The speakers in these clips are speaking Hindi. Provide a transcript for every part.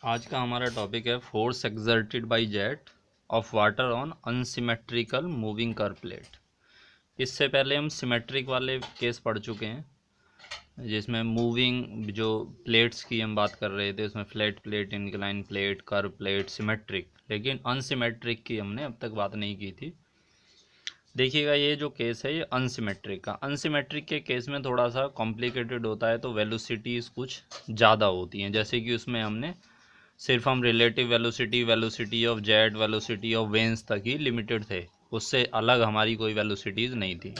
आज का हमारा टॉपिक है force exerted by jet of water on unsymmetrical moving curve plate. इससे पहले हम सिमेट्रिक वाले केस पढ़ चुके हैं जिसमें मूविंग जो प्लेट्स की हम बात कर रहे थे, उसमें flat plate, incline plate, curve plate, symmetric. लेकिन अनसिमेट्रिक की हमने अब तक बात नहीं की थी। देखिएगा, ये जो केस है ये अनसिमेट्रिक का। अनसिमेट्रिक के केस में थोड़ा सा कॉम्प्लिकेटेड होता है, तो वेलोसिटीज़ कुछ ज़्यादा होती हैं। जैसे कि उसमें हमने सिर्फ हम relative velocity, velocity of jet, velocity of veins तक ही लिमिटेड थे, उससे अलग हमारी कोई वेलोसिटीज़ नहीं थी।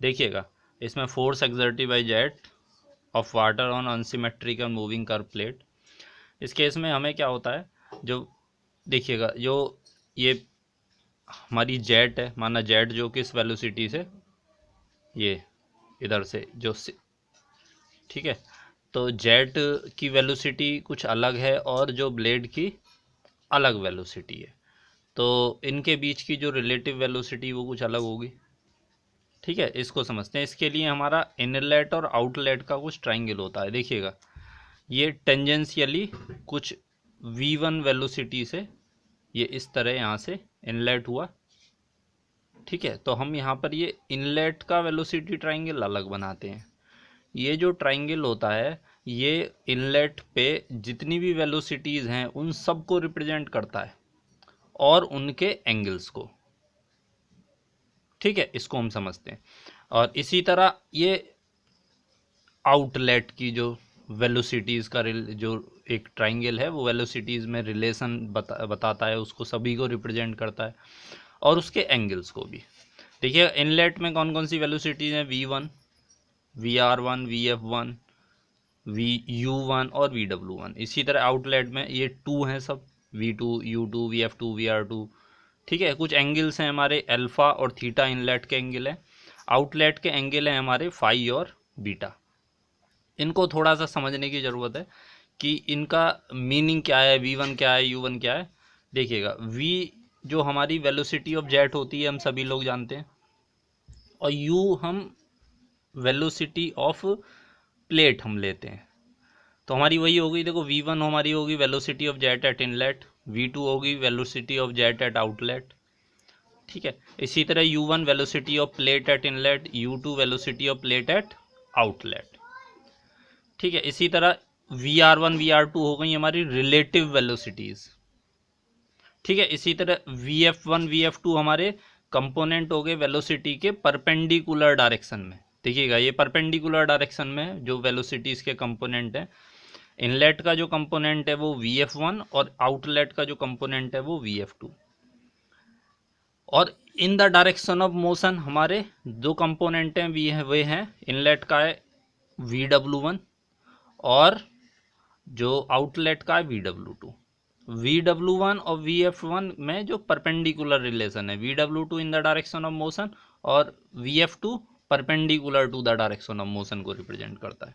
देखिएगा, इसमें force exerted by jet of water on unsymmetrical moving curve plate. इस केस में हमें क्या होता है, जो देखिएगा, जो ये हमारी जेट है, माना जेट जो किस वेलोसिटी से, ये इधर से जो ठीक है, तो जेट की वेलोसिटी कुछ अलग है और जो ब्लेड की अलग वेलोसिटी है, तो इनके बीच की जो रिलेटिव वेलोसिटी वो कुछ अलग होगी। ठीक है, इसको समझते हैं। इसके लिए हमारा इनलेट और आउटलेट का कुछ ट्राइंगल होता है। देखिएगा, ये टेंजेंशियली कुछ v1 वेलोसिटी से ये इस तरह यहाँ से इनलेट हुआ। ठीक है, तो हम यहाँ पर ये इनलेट का वेलोसिटी ट्राइंगल अलग बनाते हैं। ये जो ट्राइंगल होता है ये इनलेट पे जितनी भी वेलोसिटीज़ हैं उन सब को रिप्रेजेंट करता है और उनके एंगल्स को। ठीक है, इसको हम समझते हैं। और इसी तरह ये आउटलेट की जो वेलोसिटीज़ का जो एक ट्राइंगल है वो वेलोसिटीज़ में रिलेशन बताता है, उसको सभी को रिप्रेजेंट करता है और उसके एंगल्स को भी। देखिए, इनलेट में कौन कौन सी वेलोसिटीज़ हैं? v1, vr1, vf1, u1 और vw1। इसी तरह आउटलेट में ये 2 हैं सब, v2, u2, vf2, vr2। ठीक है, कुछ एंगल्स हैं हमारे अल्फ़ा और थीटा, इनलेट के एंगल हैं। आउटलेट के एंगल हैं हमारे फाई और बीटा। इनको थोड़ा सा समझने की ज़रूरत है कि इनका मीनिंग क्या है, v1 क्या है, u1 क्या है। देखिएगा, v जो हमारी वेलोसिटी ऑफ जेट होती है हम सभी लोग जानते हैं, और u हम वेलोसिटी ऑफ प्लेट हम लेते हैं। तो हमारी वही होगी, देखो, v1 हमारी होगी velocity of jet eight inlet, v2 होगी velocity of jet eight outlet. ठीक है, इसी तरह u1 velocity of plate at inlet, u2 velocity of plate at outlet. ठीक है, इसी तरह vr1 vr2 हो गई हमारी रिलेटिव वेलोसिटीज़। ठीक है, इसी तरह vf1 vf2 हमारे कंपोनेंट हो गए वेलोसिटी के परपेंडिकुलर डायरेक्शन में। देखिएगा, ये परपेंडिकुलर डायरेक्शन में जो वेलोसिटीज़ के कंपोनेंट हैं, इनलेट का जो कंपोनेंट है वो vf1 और आउटलेट का जो कंपोनेंट है वो vf2। और इन द डायरेक्शन ऑफ मोशन हमारे दो कंपोनेंट हैं, वे हैं, इनलेट का है vw1 और जो आउटलेट का है vw2। vw1 और vf1 में जो परपेंडिकुलर रिलेशन है, vw2 in the direction of motion और vf2 perpendicular to the direction of motion को रिप्रेजेंट करता है।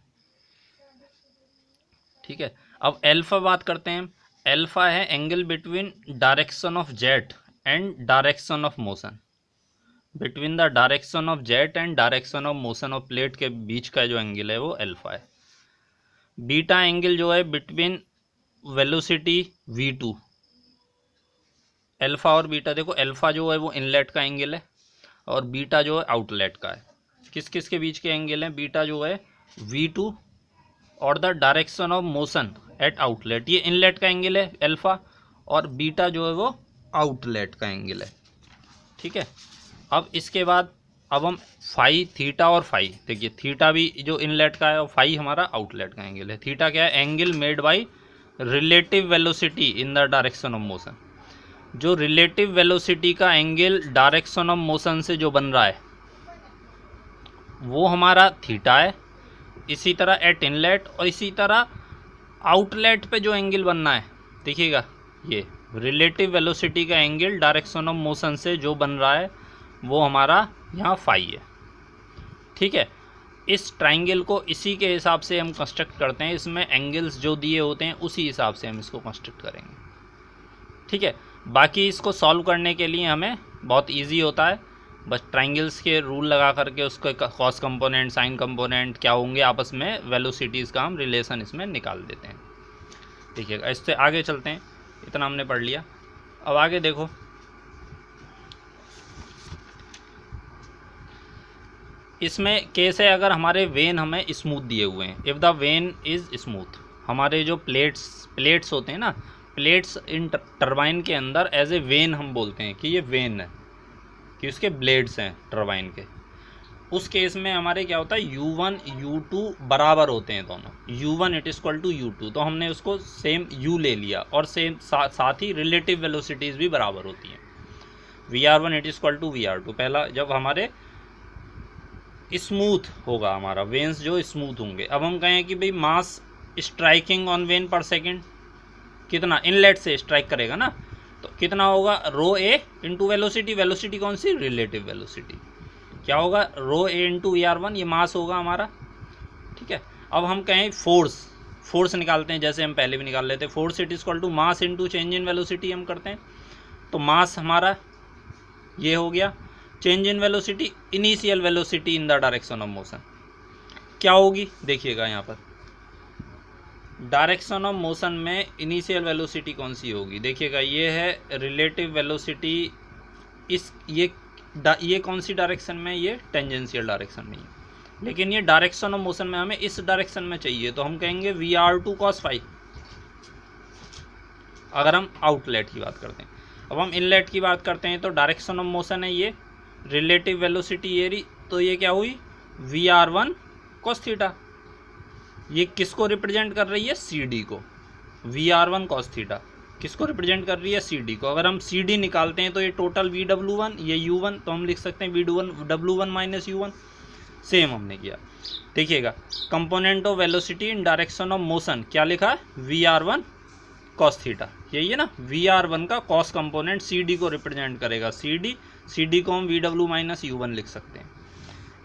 ठीक है, अब एल्फा बात करते हैं। एल्फा है angle between direction of jet and direction of motion. Between the direction of jet and direction of motion of plate के बीच का जो एंगल है वो एल्फा है। बीटा एंगल जो है बिटवीन वेलोसिटी v2, एल्फा और बीटा। देखो, एल्फा जो है वो इनलेट का एंगल है और बीटा जो है आउटलेट का है। किस किस के बीच के एंगल हैं? बीटा जो है v2 और the direction of motion eight outlet, ये इनलेट का एंगल है एल्फा, और बीटा जो है वो आउटलेट का एंगल है। ठीक है, अब इसके बाद अब हम फाई, थीटा और फाई, देखिए थीटा भी जो इनलेट का है और फाई हमारा आउटलेट का एंगल है। थीटा क्या है? Angle made by relative velocity in the direction of motion. जो रिलेटिव वेलोसिटी का एंगल डायरेक्शन ऑफ मोशन से जो बन रहा है वो हमारा थीटा है। इसी तरह एट इनलेट और इसी तरह आउटलेट पे जो एंगल बनना है, देखिएगा, ये रिलेटिव वेलोसिटी का एंगल डायरेक्शन ऑफ मोशन से जो बन रहा है वो हमारा यहाँ फाई है। ठीक है, इस ट्राइंगल को इसी के हिसाब से हम कंस्ट्रक्ट करते हैं। इसमें एंगल्स जो दिए होते हैं उसी हिसाब से हम इसको कंस्ट्रक्ट करेंगे। ठीक है, बाकी इसको सॉल्व करने के लिए हमें बहुत इजी होता है, बस ट्राइंगल्स के रूल लगा करके उसको कॉस कंपोनेंट, साइन कंपोनेंट क्या होंगे आपस में, वेलोसिटीज़ का हम रिलेशन इसमें निकाल देते हैं। देखिएगा। इससे आगे चलते हैं, इतना हमने पढ़ लिया। अब आगे देखो, इसमें केस है अगर हमारे वेन हमें स्मूथ दिए हुए हैं, if the when is smooth, हमारे जो प्लेट्स होते हैं ना, प्लेट्स इन टरबाइन के अंदर एज ए वेन हम बोलते हैं कि ये वेन है, कि उसके ब्लेड्स हैं टरबाइन के। उस केस में हमारे क्या होता है, U1 U2 बराबर होते हैं दोनों, U1 it is equal to U2, तो हमने उसको सेम U ले लिया, और सेम साथ ही रिलेटिव वेलोसिटीज़ भी बराबर होती हैं। VR1 it is equal to VR2, पहला जब हमारे स्मूथ होगा, हमारा वेन्स जो स्मूथ होंगे। अब हम कहें कि भाई मास स्ट्राइकिंग ऑन वेन पर सेकेंड कितना, इनलेट से स्ट्राइक करेगा ना, तो कितना होगा, रो ए इंटू वेलोसिटी, वेलोसिटी कौन सी, रिलेटिव वेलोसिटी, क्या होगा, रो ए इंटू VR1, ये मास होगा हमारा। ठीक है, अब हम कहें फोर्स निकालते हैं, जैसे हम पहले भी निकाल लेते हैं, force it is equal to mass into change in velocity हम करते हैं, तो मास हमारा ये हो गया, change in velocity, initial velocity in the direction of motion क्या होगी, देखिएगा यहाँ पर डायरेक्शन ऑफ मोशन में इनिशियल वेलोसिटी कौन सी होगी, देखिएगा ये है रिलेटिव वेलोसिटी, ये कौन सी डायरेक्शन में, ये टेंजेंशियल डायरेक्शन में है, लेकिन ये डायरेक्शन ऑफ मोशन में हमें इस डायरेक्शन में चाहिए, तो हम कहेंगे VR2 cos फाई, अगर हम आउटलेट की बात करते हैं। अब हम इनलेट की बात करते हैं, तो डायरेक्शन ऑफ मोशन है ये, रिलेटिव वेलोसिटी ये रही, तो ये क्या हुई, VR1 cos थीटा, ये किसको रिप्रेजेंट कर रही है, CD को, VR1 cos थीटा किसको रिप्रेजेंट कर रही है, CD को। अगर हम CD निकालते हैं तो ये टोटल VW1, ये U1, तो हम लिख सकते हैं W1 माइनस U1, सेम हमने किया। देखिएगा, component of velocity in direction of motion क्या लिखा है, VR1 cos थीटा, यही है ना, VR1 का cos कंपोनेंट CD को रिप्रेजेंट करेगा, CD को हम VW माइनस U1 लिख सकते हैं।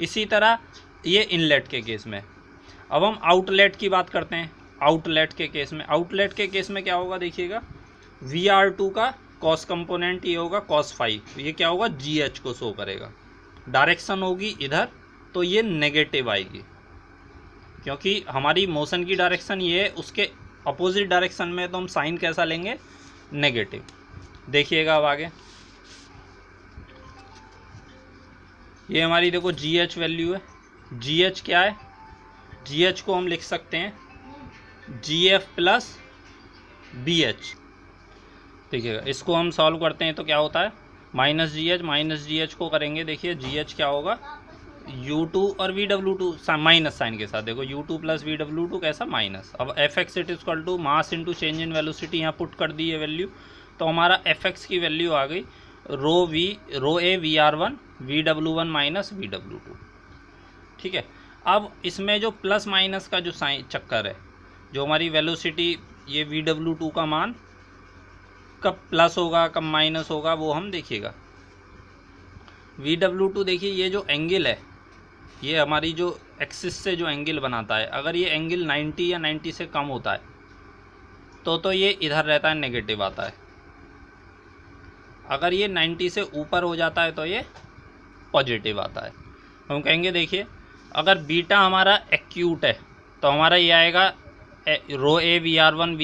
इसी तरह ये इनलेट के केस में। अब हम आउटलेट की बात करते हैं, आउटलेट के केस में क्या होगा, देखिएगा VR2 का cos कंपोनेंट ये होगा cos फाई, ये क्या होगा, GH को शो करेगा, डायरेक्शन होगी इधर, तो ये नेगेटिव आएगी, क्योंकि हमारी मोशन की डायरेक्शन ये है, उसके अपोजिट डायरेक्शन में, तो हम साइन कैसा लेंगे, नेगेटिव। देखिएगा अब आगे, ये हमारी देखो GH वैल्यू है, GH क्या है, GH को हम लिख सकते हैं GF प्लस BH। देखिएगा, इसको हम सॉल्व करते हैं तो क्या होता है, माइनस GH को करेंगे, देखिए GH क्या होगा, U2 और VW2 माइनस साइन के साथ, देखो U2 प्लस VW2 कैसा, माइनस। अब FX it equal to mass into change in velocity, यहाँ पुट कर दी है वैल्यू, तो हमारा FX की वैल्यू आ गई रो a VR1 VW1 minus VW2। ठीक है, अब इसमें जो प्लस माइनस का जो साइन चक्कर है, जो हमारी वेलोसिटी ये VW2 का मान कब प्लस होगा कब माइनस होगा वो हम देखिएगा। VW2 देखिए, ये जो एंगल है, ये हमारी जो एक्सिस से जो एंगल बनाता है, अगर ये एंगल 90 या 90 से कम होता है तो ये इधर रहता है, नेगेटिव आता है। अगर ये 90 से ऊपर हो जाता है तो ये पॉजिटिव आता है। हम कहेंगे देखिए, अगर बीटा हमारा एक्यूट है तो हमारा ये आएगा रो a VR1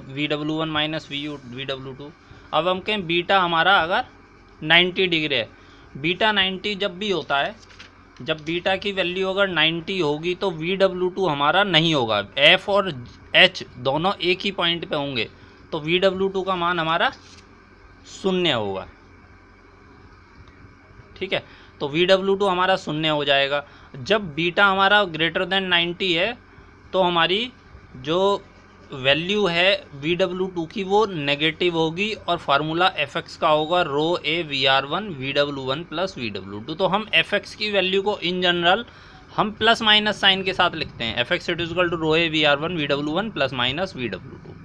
VW1 minus VW2। अब हम कहें बीटा हमारा अगर 90 डिग्री है, बीटा 90 जब भी होता है, जब बीटा की वैल्यू अगर 90 होगी तो VW2 हमारा नहीं होगा, F और H दोनों एक ही पॉइंट पे होंगे, तो VW2 का मान हमारा 0 होगा। ठीक है, तो VW2 हमारा 0 हो जाएगा। जब बीटा हमारा ग्रेटर देन 90 है तो हमारी जो वैल्यू है VW2 की वो नेगेटिव होगी, और फार्मूला FX का होगा रो a VR1 VW1 plus VW2। तो हम FX की वैल्यू को इन जनरल हम प्लस माइनस साइन के साथ लिखते हैं, FX it is equal to rho a VR1 VW1 plus minus VW2।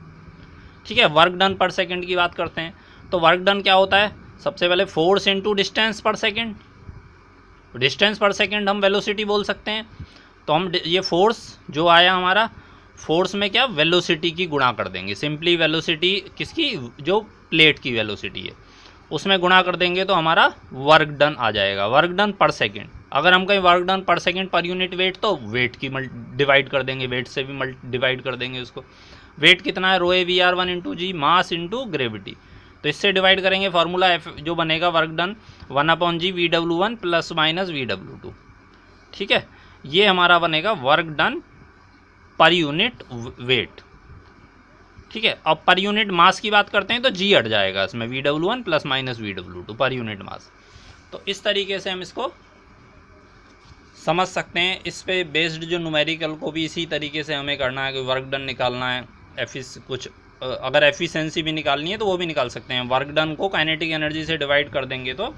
ठीक है, वर्क डन पर सेकेंड की बात करते हैं, तो वर्क डन क्या होता है, सबसे पहले फोर्स इंटू डिस्टेंस पर सेकेंड, डिस्टेंस पर सेकेंड हम वेलोसिटी बोल सकते हैं। तो हम ये फोर्स जो आया हमारा, फोर्स में क्या वेलोसिटी की गुणा कर देंगे, सिंपली वेलोसिटी किसकी, जो प्लेट की वेलोसिटी है उसमें गुणा कर देंगे तो हमारा वर्क डन आ जाएगा, वर्क डन पर सेकेंड। अगर हम कहीं वर्क डन पर सेकेंड पर यूनिट वेट, तो वेट की डिवाइड कर देंगे, वेट से भी डिवाइड कर देंगे उसको। वेट कितना है, rho A V R 1 into G, mass into gravity, तो इससे डिवाइड करेंगे, फार्मूला एफ जो बनेगा work done 1/g VW1 plus minus VW2। ठीक है, ये हमारा बनेगा work done per unit weight. ठीक है, अब पर यूनिट मास की बात करते हैं तो जी हट जाएगा इसमें, VW1 plus minus VW2 per unit mass. तो इस तरीके से हम इसको समझ सकते हैं। इस पे बेस्ड जो न्यूमेरिकल को भी इसी तरीके से हमें करना है कि वर्क डन निकालना है, कुछ अगर एफिशिएंसी भी निकालनी है तो वो भी निकाल सकते हैं। वर्क डन को काइनेटिक एनर्जी से डिवाइड कर देंगे तो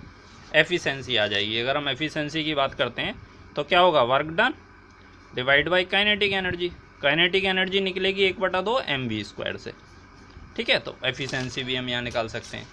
एफिशिएंसी आ जाएगी। अगर हम एफिशिएंसी की बात करते हैं तो क्या होगा, work done divide by kinetic energy, kinetic energy निकलेगी 1/2 mv² से। ठीक है, तो एफिशिएंसी भी हम यहाँ निकाल सकते हैं।